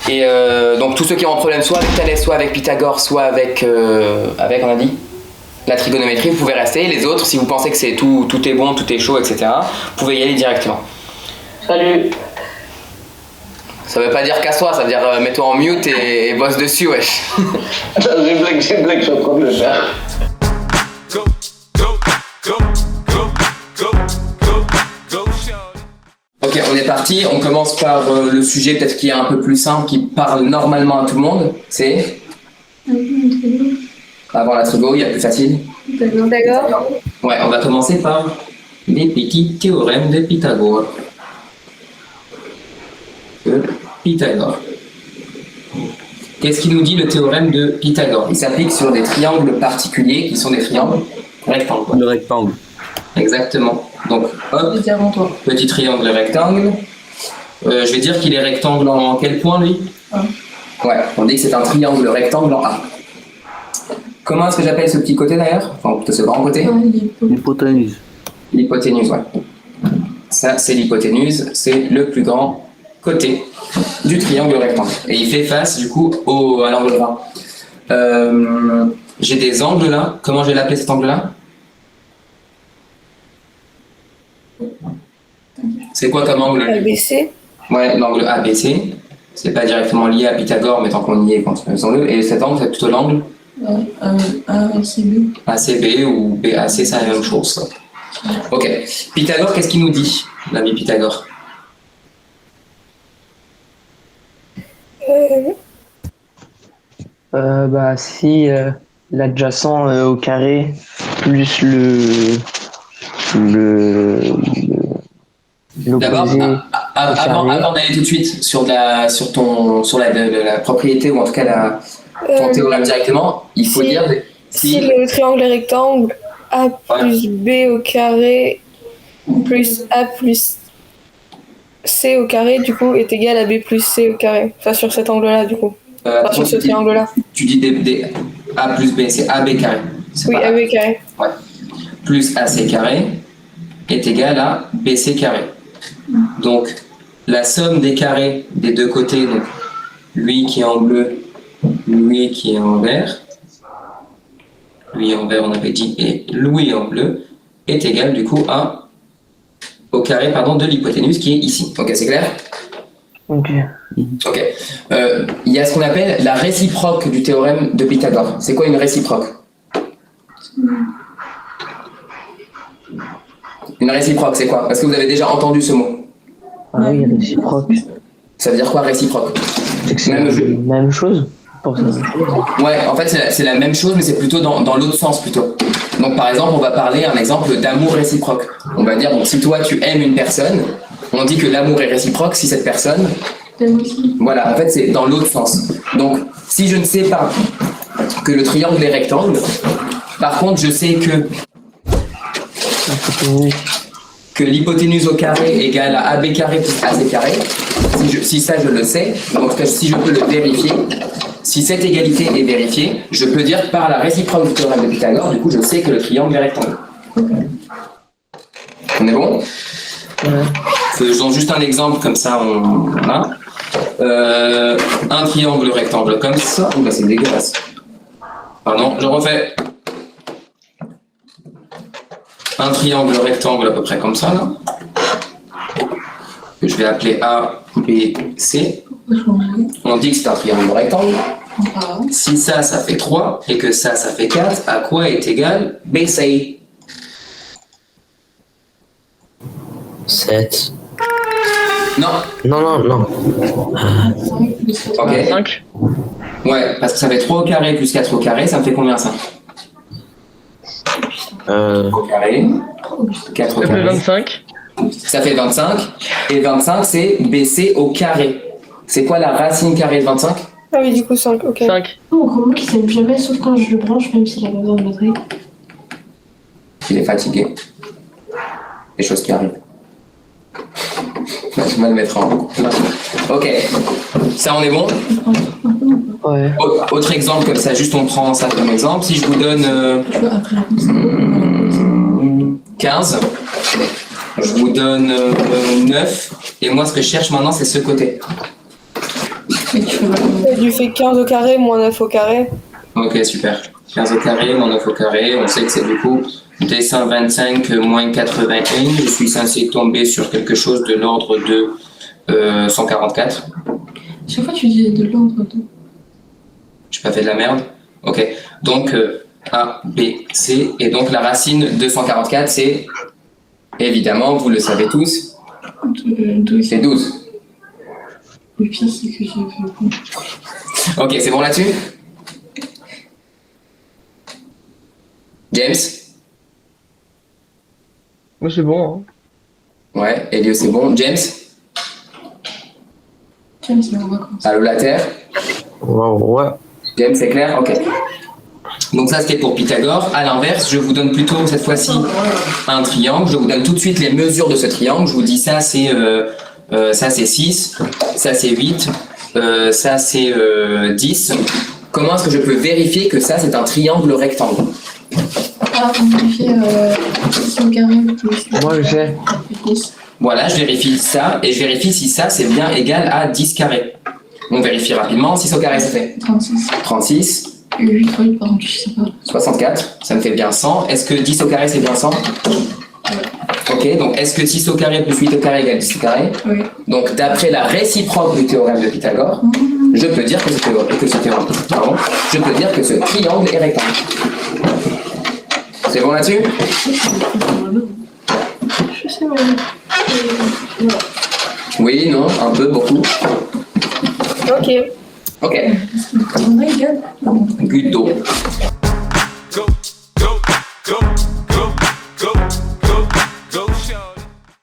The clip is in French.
Et donc tous ceux qui ont un problème soit avec Thalès, soit avec Pythagore, soit avec, on a dit, la trigonométrie, vous pouvez rester. Les autres, si vous pensez que c'est tout est bon, tout est chaud, etc., vous pouvez y aller directement. Salut. Ça veut pas dire casse-toi, ça veut dire mets-toi en mute et bosse dessus, wesh. J'ai une blague, je suis en train de le faire. Ok, on est parti. On commence par le sujet peut-être qui est un peu plus simple, qui parle normalement à tout le monde. C'est avant la trigo, il y a plus facile. D'accord. Ouais, on va commencer par les petits théorèmes de Pythagore. Pythagore. Qu'est-ce qu'il nous dit le théorème de Pythagore? Il s'applique sur des triangles particuliers qui sont des triangles rectangles. Le rectangle. Exactement. Donc, hop, petit triangle rectangle. Je vais dire qu'il est rectangle en quel point, lui? Ouais, on dit que c'est un triangle rectangle en A. Comment est-ce que j'appelle ce petit côté d'ailleurs? Enfin, plutôt ce grand côté? L'hypoténuse. L'hypoténuse, ouais. Ça, c'est l'hypoténuse, c'est le plus grand côté du triangle rectangle. Et il fait face, du coup, à l'angle droit. J'ai des angles là. Comment je vais l'appeler cet angle-là? C'est quoi comme angle? ABC. Ouais, l'angle ABC. C'est pas directement lié à Pythagore, mais tant qu'on y est, continuons-le. Et cet angle, c'est plutôt l'angle ACB. ACB ou BAC, c'est la même chose. Ok. Pythagore, qu'est-ce qu'il nous dit, l'ami Pythagore? Si l'adjacent au carré plus D'abord, l'opposé avant d'aller tout de suite sur la propriété ou en tout cas ton théorème directement, il faut dire si le triangle est rectangle, A plus B au carré plus A plus C au carré, du coup, est égal à B plus C au carré. Enfin, sur cet angle-là, du coup. Sur ce triangle-là. Tu dis des A plus B, c'est AB carré. Oui, AB carré. Ouais. Plus AC carré est égal à BC carré. Donc, la somme des carrés des deux côtés, donc lui qui est en bleu, lui qui est en vert, lui en vert on avait dit, et lui en bleu, est égal du coup au carré de l'hypoténuse qui est ici. Ok, c'est clair? Ok. Ok. Il y a ce qu'on appelle la réciproque du théorème de Pythagore. C'est quoi une réciproque? Une réciproque, c'est quoi? Est-ce que vous avez déjà entendu ce mot? Ah oui, réciproque. Ça veut dire quoi, réciproque? C'est que c'est la même chose pour ça. Ouais, en fait, c'est la même chose, mais c'est plutôt dans l'autre sens, plutôt. Donc, par exemple, on va parler un exemple d'amour réciproque. On va dire, donc, si toi, tu aimes une personne, on dit que l'amour est réciproque si cette personne... Voilà, en fait, c'est dans l'autre sens. Donc, si je ne sais pas que le triangle est rectangle, par contre, je sais que l'hypoténuse au carré égale à AB carré plus AC carré. Si ça, je le sais, donc si je peux le vérifier, si cette égalité est vérifiée, je peux dire par la réciproque du théorème de Pythagore, du coup, je sais que le triangle est rectangle. On est bon? Faisons juste un exemple, comme ça, voilà. Un triangle rectangle comme ça. Oula, c'est dégueulasse. Pardon, je refais. Un triangle rectangle à peu près comme ça, là. Que je vais appeler A, B, C. On dit que c'est un triangle rectangle. Si ça fait 3 et que ça fait 4, à quoi est égal BC? 7. Non. Ok. 5. Ouais, parce que ça fait 3 au carré plus 4 au carré, ça me fait combien ça? Au carré, 4 au Ça fait carré. 25. Ça fait 25. Et 25, c'est BC au carré. C'est quoi la racine carrée de 25? Ah oui, du coup, 5, ok. 5. Mon gros qui s'aime jamais, sauf quand je le branche, même s'il a pas besoin de batterie. Il est fatigué. Les choses qui arrivent. Je vais le mettre en... Ok. Ça, on est bon? Ouais. Autre exemple comme ça, juste on prend ça comme exemple. Si je vous donne 15, je vous donne 9, et moi ce que je cherche maintenant c'est ce côté. Oui, tu fais pas. Tu fais 15 au carré moins 9 au carré. Ok, super. 15 au carré moins 9 au carré, on sait que c'est du coup des 125 moins 81. Je suis censé tomber sur quelque chose de l'ordre de 144. Chaque fois, tu dis de l'ordre de. J'ai pas fait de la merde. Ok. Donc A, B, C. Et donc la racine de 144, c'est évidemment, vous le savez tous, 12. c'est 12. Le pire, c'est que j'ai vu. Ok, c'est bon là-dessus? James? Moi, c'est bon. Hein. Ouais, Elio, c'est bon. James? James, il est en vacances. Allô, la Terre? Ouais. James, c'est clair? Ok. Donc ça, c'était pour Pythagore. À l'inverse, je vous donne plutôt, cette fois-ci, un triangle. Je vous donne tout de suite les mesures de ce triangle. Je vous dis ça, c'est 6, ça, c'est 8, ça, c'est 10. Comment est-ce que je peux vérifier que ça, c'est un triangle rectangle? Ah, on vérifie 6 au carré plus. Moi, je sais. Voilà, je vérifie ça, et je vérifie si ça, c'est bien égal à 10 carrés. On vérifie rapidement. 6 au carré, ça fait 36. 36. 8 fois 8, par exemple, je sais pas. 64, ça me fait bien 100. Est-ce que 10 au carré, c'est bien 100? Ok, donc est-ce que 6 au carré plus 8 au carré égale 10 au carré? Oui. Donc d'après la réciproque du théorème de Pythagore, je peux dire que ce triangle est rectangle. C'est bon là-dessus? Je sais pas. Oui, non, un peu, beaucoup. Ok. Ok. On a égal. Guido. Go, go, go.